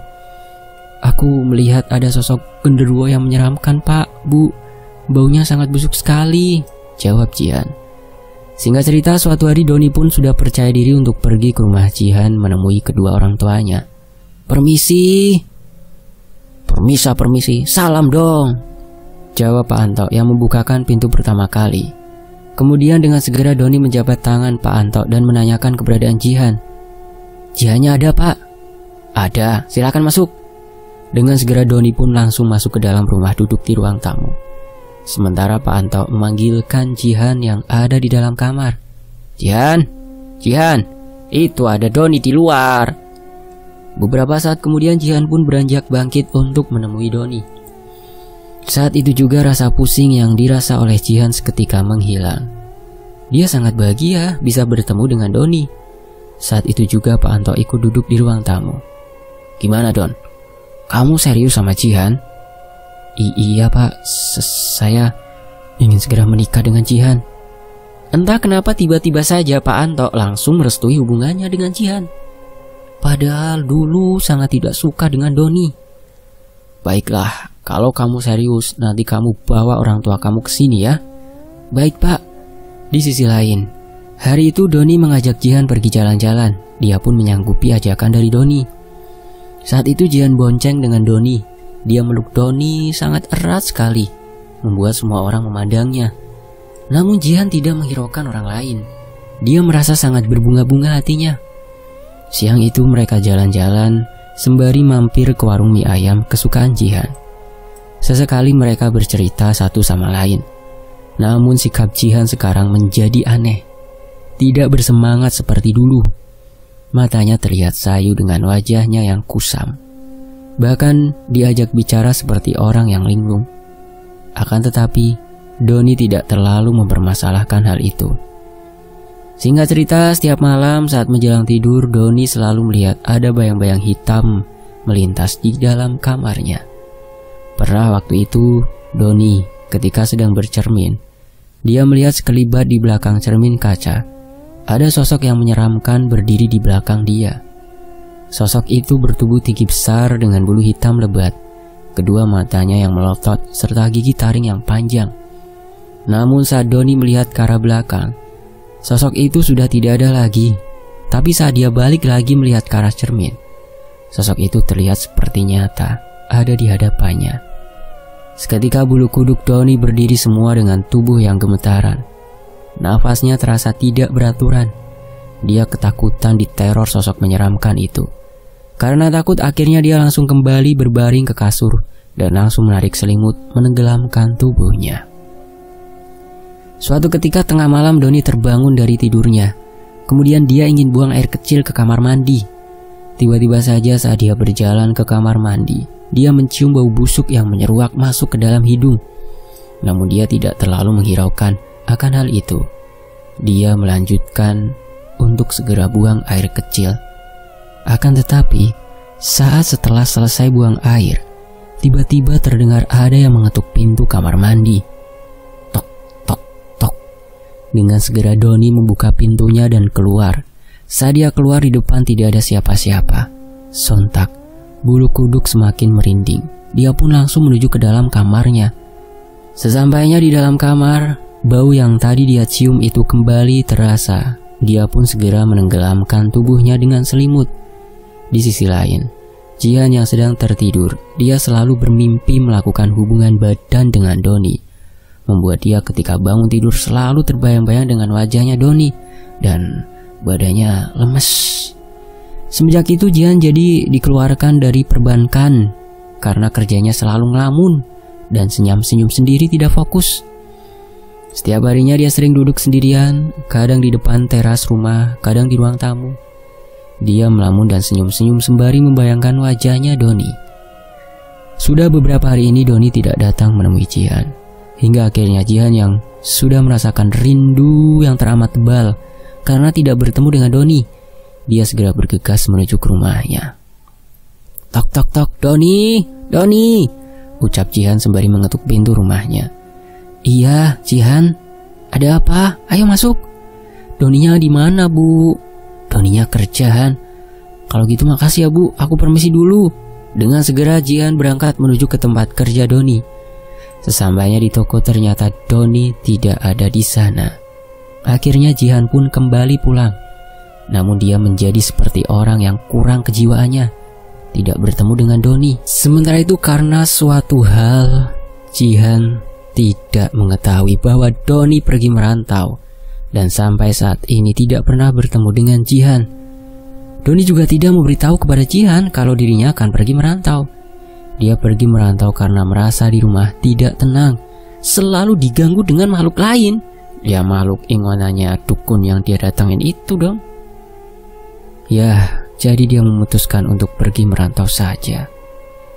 "Aku melihat ada sosok genderuwo yang menyeramkan, Pak, Bu. Baunya sangat busuk sekali," jawab Jihan. Singkat cerita, suatu hari Doni pun sudah percaya diri untuk pergi ke rumah Jihan menemui kedua orang tuanya. "Permisi." Permisi, salam dong," jawab Pak Anto yang membukakan pintu pertama kali. Kemudian dengan segera Doni menjabat tangan Pak Anto dan menanyakan keberadaan Jihan. "Jihannya ada, Pak?" "Ada, silakan masuk." Dengan segera Doni pun langsung masuk ke dalam rumah duduk di ruang tamu. Sementara Pak Anto memanggilkan Jihan yang ada di dalam kamar. Jihan, itu ada Doni di luar." Beberapa saat kemudian Jihan pun beranjak bangkit untuk menemui Doni. Saat itu juga rasa pusing yang dirasa oleh Jihan seketika menghilang. Dia sangat bahagia bisa bertemu dengan Doni. Saat itu juga Pak Anto ikut duduk di ruang tamu. "Gimana, Don? Kamu serius sama Jihan?" Iya Pak, saya ingin segera menikah dengan Jihan." Entah kenapa tiba-tiba saja Pak Anto langsung merestui hubungannya dengan Jihan. Padahal dulu sangat tidak suka dengan Doni. "Baiklah, kalau kamu serius, nanti kamu bawa orang tua kamu ke sini ya." "Baik Pak." Di sisi lain, hari itu Doni mengajak Jihan pergi jalan-jalan. Dia pun menyanggupi ajakan dari Doni. Saat itu Jihan bonceng dengan Doni. Dia meluk Doni sangat erat sekali, membuat semua orang memandangnya. Namun Jihan tidak menghiraukan orang lain. Dia merasa sangat berbunga-bunga hatinya. Siang itu mereka jalan-jalan sembari mampir ke warung mie ayam kesukaan Jihan. Sesekali mereka bercerita satu sama lain. Namun sikap Jihan sekarang menjadi aneh. Tidak bersemangat seperti dulu. Matanya terlihat sayu dengan wajahnya yang kusam. Bahkan diajak bicara seperti orang yang linglung. Akan tetapi Doni tidak terlalu mempermasalahkan hal itu. Singkat cerita, setiap malam saat menjelang tidur, Doni selalu melihat ada bayang-bayang hitam melintas di dalam kamarnya. Pernah waktu itu Doni ketika sedang bercermin Dia melihat sekelibat di belakang cermin kaca. Ada sosok yang menyeramkan berdiri di belakang dia. Sosok itu bertubuh tinggi besar dengan bulu hitam lebat, kedua matanya yang melotot serta gigi taring yang panjang. Namun saat Doni melihat ke arah belakang, sosok itu sudah tidak ada lagi. Tapi saat dia balik lagi melihat ke arah cermin, sosok itu terlihat seperti nyata ada di hadapannya. Seketika bulu kuduk Doni berdiri semua dengan tubuh yang gemetaran. Nafasnya terasa tidak beraturan. Dia ketakutan diteror sosok menyeramkan itu. Karena takut akhirnya dia langsung kembali berbaring ke kasur dan langsung menarik selimut menenggelamkan tubuhnya. Suatu ketika tengah malam Doni terbangun dari tidurnya. Kemudian dia ingin buang air kecil ke kamar mandi. Tiba-tiba saja saat dia berjalan ke kamar mandi, dia mencium bau busuk yang menyeruak masuk ke dalam hidung. Namun dia tidak terlalu menghiraukan akan hal itu. Dia melanjutkan untuk segera buang air kecil. Akan tetapi, saat setelah selesai buang air, tiba-tiba terdengar ada yang mengetuk pintu kamar mandi. Tok, tok, tok. Dengan segera Doni membuka pintunya dan keluar. Saat dia keluar di depan tidak ada siapa-siapa. Sontak, bulu kuduk semakin merinding. Dia pun langsung menuju ke dalam kamarnya. Sesampainya di dalam kamar, bau yang tadi dia cium itu kembali terasa. Dia pun segera menenggelamkan tubuhnya dengan selimut. Di sisi lain, Jihan yang sedang tertidur, dia selalu bermimpi melakukan hubungan badan dengan Doni. Membuat dia ketika bangun tidur selalu terbayang-bayang dengan wajahnya Doni dan badannya lemes. Semenjak itu Jihan jadi dikeluarkan dari perbankan karena kerjanya selalu ngelamun dan senyum-senyum sendiri tidak fokus. Setiap harinya dia sering duduk sendirian, kadang di depan teras rumah, kadang di ruang tamu. Dia melamun dan senyum-senyum sembari membayangkan wajahnya Doni. Sudah beberapa hari ini Doni tidak datang menemui Jihan. Hingga akhirnya Jihan yang sudah merasakan rindu yang teramat tebal karena tidak bertemu dengan Doni, dia segera bergegas menuju ke rumahnya. Tok tok tok, Doni, Doni, ucap Jihan sembari mengetuk pintu rumahnya. Iya, Jihan, ada apa? Ayo masuk. Doninya di mana, Bu? Doninya kerjaan. Kalau gitu makasih ya, Bu, aku permisi dulu. Dengan segera Jihan berangkat menuju ke tempat kerja Doni. Sesampainya di toko ternyata Doni tidak ada di sana. Akhirnya Jihan pun kembali pulang. Namun dia menjadi seperti orang yang kurang kejiwaannya, tidak bertemu dengan Doni. Sementara itu karena suatu hal, Jihan tidak mengetahui bahwa Doni pergi merantau dan sampai saat ini tidak pernah bertemu dengan Jihan. Doni juga tidak memberitahu kepada Jihan kalau dirinya akan pergi merantau. Dia pergi merantau karena merasa di rumah tidak tenang, selalu diganggu dengan makhluk lain. Ya makhluk ingonannya dukun yang dia datangin itu dong. Ya, jadi dia memutuskan untuk pergi merantau saja.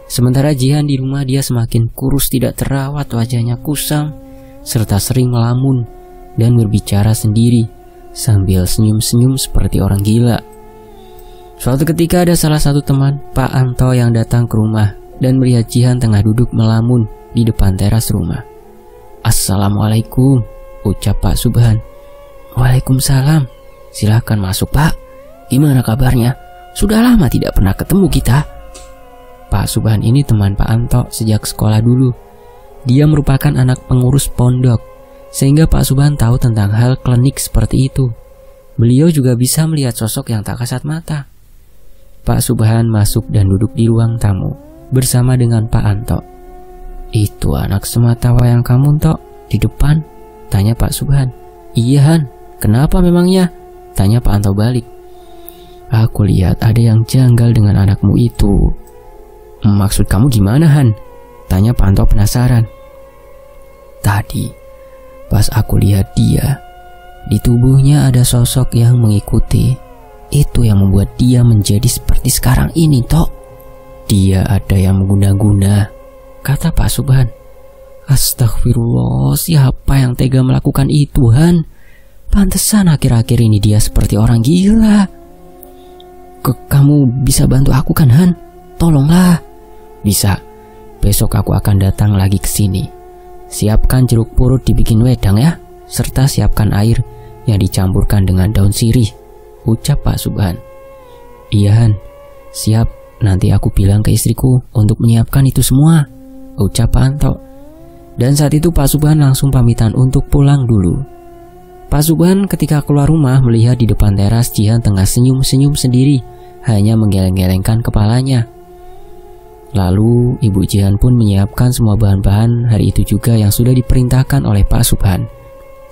Sementara Jihan di rumah dia semakin kurus tidak terawat, wajahnya kusam, serta sering melamun dan berbicara sendiri sambil senyum-senyum seperti orang gila. Suatu ketika ada salah satu teman, Pak Anto, yang datang ke rumah dan melihat Jihan tengah duduk melamun di depan teras rumah. Assalamualaikum, ucap Pak Subhan. Waalaikumsalam, silahkan masuk Pak. Gimana kabarnya? Sudah lama tidak pernah ketemu kita. Pak Subhan ini teman Pak Anto sejak sekolah dulu. Dia merupakan anak pengurus pondok, sehingga Pak Subhan tahu tentang hal klinik seperti itu. Beliau juga bisa melihat sosok yang tak kasat mata. Pak Subhan masuk dan duduk di ruang tamu bersama dengan Pak Anto. Itu anak semata wayang kamu, Tok, di depan? Tanya Pak Subhan. Iya, Han. Kenapa memangnya? Tanya Pak Anto balik. Aku lihat ada yang janggal dengan anakmu itu. Maksud kamu gimana, Han? Tanya Pak Anto penasaran. Tadi, pas aku lihat dia, di tubuhnya ada sosok yang mengikuti. Itu yang membuat dia menjadi seperti sekarang ini, Tok. Dia ada yang mengguna-guna, kata Pak Subhan. Astagfirullah, siapa yang tega melakukan itu, Han? Pantesan akhir-akhir ini dia seperti orang gila. Kamu bisa bantu aku kan, Han? Tolonglah. Bisa. Besok aku akan datang lagi ke sini. Siapkan jeruk purut dibikin wedang ya. serta siapkan air yang dicampurkan dengan daun sirih, ucap Pak Subhan. Iya Han, siap, nanti aku bilang ke istriku untuk menyiapkan itu semua, ucap Pak Anto. Dan saat itu Pak Subhan langsung pamitan untuk pulang dulu. Pak Subhan ketika keluar rumah melihat di depan teras Jihan tengah senyum-senyum sendiri, hanya menggeleng-gelengkan kepalanya. Lalu Ibu Jihan pun menyiapkan semua bahan-bahan hari itu juga yang sudah diperintahkan oleh Pak Subhan.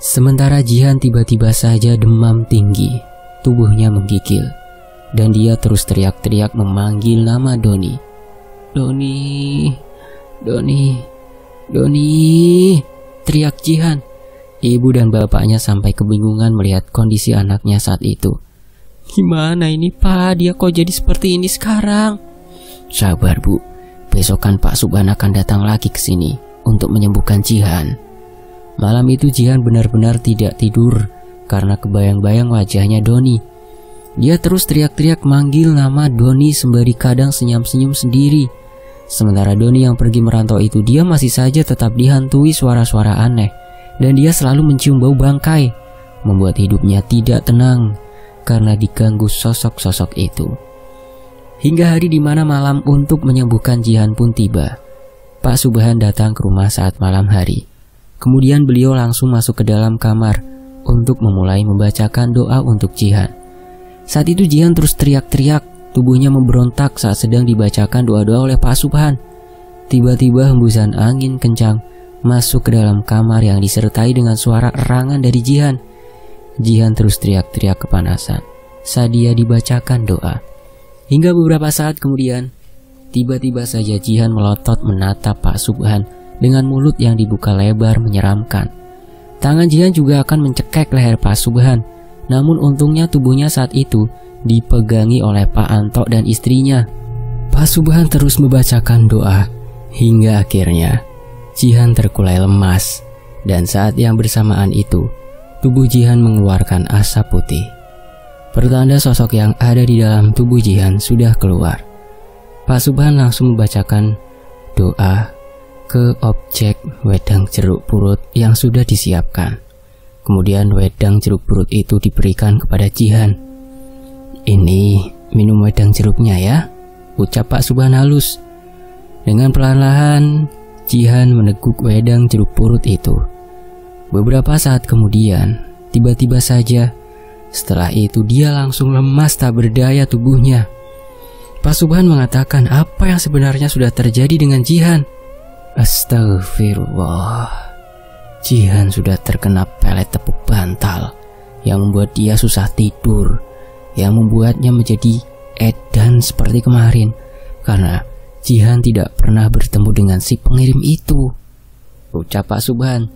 Sementara Jihan tiba-tiba saja demam tinggi, tubuhnya menggigil, dan dia terus teriak-teriak memanggil nama Doni. Doni, Doni, Doni, teriak Jihan. Ibu dan bapaknya sampai kebingungan melihat kondisi anaknya saat itu. Gimana ini Pak, dia kok jadi seperti ini sekarang? Sabar Bu, besokan Pak Subhan akan datang lagi ke sini untuk menyembuhkan Jihan. Malam itu Jihan benar-benar tidak tidur karena kebayang-bayang wajahnya Doni. Dia terus teriak-teriak manggil nama Doni sembari kadang senyum-senyum sendiri. Sementara Doni yang pergi merantau itu, dia masih saja tetap dihantui suara-suara aneh, dan dia selalu mencium bau bangkai, membuat hidupnya tidak tenang karena diganggu sosok-sosok itu. Hingga hari di mana malam untuk menyembuhkan Jihan pun tiba. Pak Subhan datang ke rumah saat malam hari. Kemudian beliau langsung masuk ke dalam kamar untuk memulai membacakan doa untuk Jihan. Saat itu Jihan terus teriak-teriak, tubuhnya memberontak saat sedang dibacakan doa-doa oleh Pak Subhan. Tiba-tiba hembusan angin kencang masuk ke dalam kamar yang disertai dengan suara erangan dari Jihan. Jihan terus teriak-teriak kepanasan saat dia dibacakan doa. Hingga beberapa saat kemudian, tiba-tiba saja Jihan melotot menatap Pak Subhan dengan mulut yang dibuka lebar menyeramkan. Tangan Jihan juga akan mencekek leher Pak Subhan, namun untungnya tubuhnya saat itu dipegangi oleh Pak Anto dan istrinya. Pak Subhan terus membacakan doa hingga akhirnya Jihan terkulai lemas, dan saat yang bersamaan itu tubuh Jihan mengeluarkan asap putih. Pertanda sosok yang ada di dalam tubuh Jihan sudah keluar. Pak Subhan langsung membacakan doa ke objek wedang jeruk purut yang sudah disiapkan. Kemudian wedang jeruk purut itu diberikan kepada Jihan. Ini minum wedang jeruknya ya, ucap Pak Subhan halus. Dengan perlahan-lahan Jihan meneguk wedang jeruk purut itu. Beberapa saat kemudian, tiba-tiba saja setelah itu dia langsung lemas tak berdaya tubuhnya. Pak Subhan mengatakan apa yang sebenarnya sudah terjadi dengan Jihan. Astagfirullah, Jihan sudah terkena pelet tepuk bantal yang membuat dia susah tidur, yang membuatnya menjadi edan seperti kemarin karena Jihan tidak pernah bertemu dengan si pengirim itu, ucap Pak Subhan.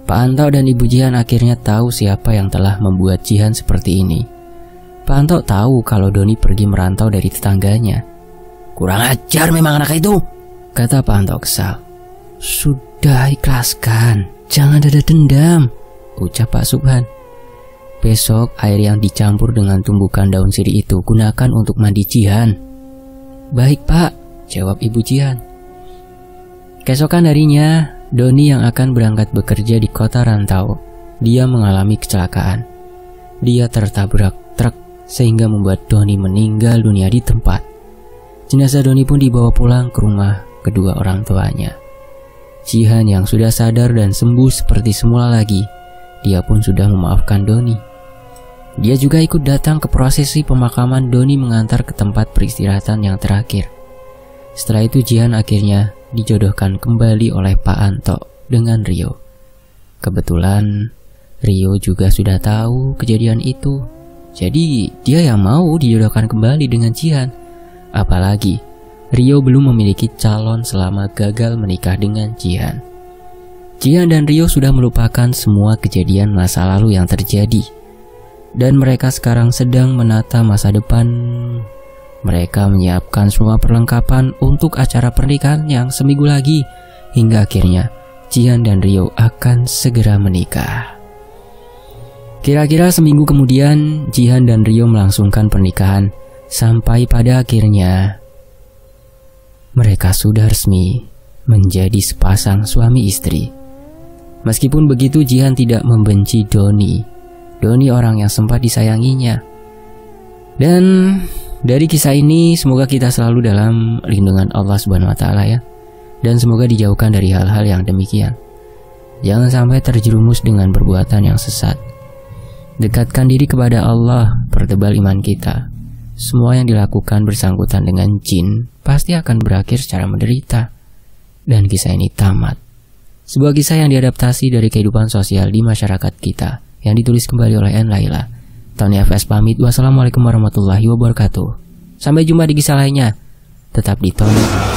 Pak Anto dan Ibu Jihan akhirnya tahu siapa yang telah membuat Jihan seperti ini. Pak Anto tahu kalau Doni pergi merantau dari tetangganya. Kurang ajar memang anak itu, kata Pak Anto kesal. Sudah ikhlaskan, jangan ada dendam, ucap Pak Subhan. Besok air yang dicampur dengan tumbukan daun sirih itu gunakan untuk mandi Jihan. Baik Pak, jawab Ibu Jihan. Keesokan harinya, Doni yang akan berangkat bekerja di kota rantau, dia mengalami kecelakaan. Dia tertabrak truk sehingga membuat Doni meninggal dunia di tempat. Jenazah Doni pun dibawa pulang ke rumah kedua orang tuanya. Jihan yang sudah sadar dan sembuh seperti semula lagi, dia pun sudah memaafkan Doni. Dia juga ikut datang ke prosesi pemakaman Doni mengantar ke tempat peristirahatan yang terakhir. Setelah itu Jihan akhirnya dijodohkan kembali oleh Pak Anto dengan Rio. Kebetulan Rio juga sudah tahu kejadian itu, jadi dia yang mau dijodohkan kembali dengan Jihan. Apalagi Rio belum memiliki calon selama gagal menikah dengan Jihan. Jihan dan Rio sudah melupakan semua kejadian masa lalu yang terjadi, dan mereka sekarang sedang menata masa depan. Mereka menyiapkan semua perlengkapan untuk acara pernikahan yang seminggu lagi, hingga akhirnya Jihan dan Rio akan segera menikah. Kira-kira seminggu kemudian, Jihan dan Rio melangsungkan pernikahan, sampai pada akhirnya mereka sudah resmi menjadi sepasang suami istri. Meskipun begitu, Jihan tidak membenci Doni. Doni orang yang sempat disayanginya. Dan dari kisah ini semoga kita selalu dalam lindungan Allah Subhanahu wa taala ya. Dan semoga dijauhkan dari hal-hal yang demikian. Jangan sampai terjerumus dengan perbuatan yang sesat. Dekatkan diri kepada Allah, pertebal iman kita. Semua yang dilakukan bersangkutan dengan jin pasti akan berakhir secara menderita. Dan kisah ini tamat. Sebuah kisah yang diadaptasi dari kehidupan sosial di masyarakat kita, yang ditulis kembali oleh N. Laila. Tony FS pamit. Wassalamualaikum warahmatullahi wabarakatuh. Sampai jumpa di kisah lainnya. Tetap di Tony.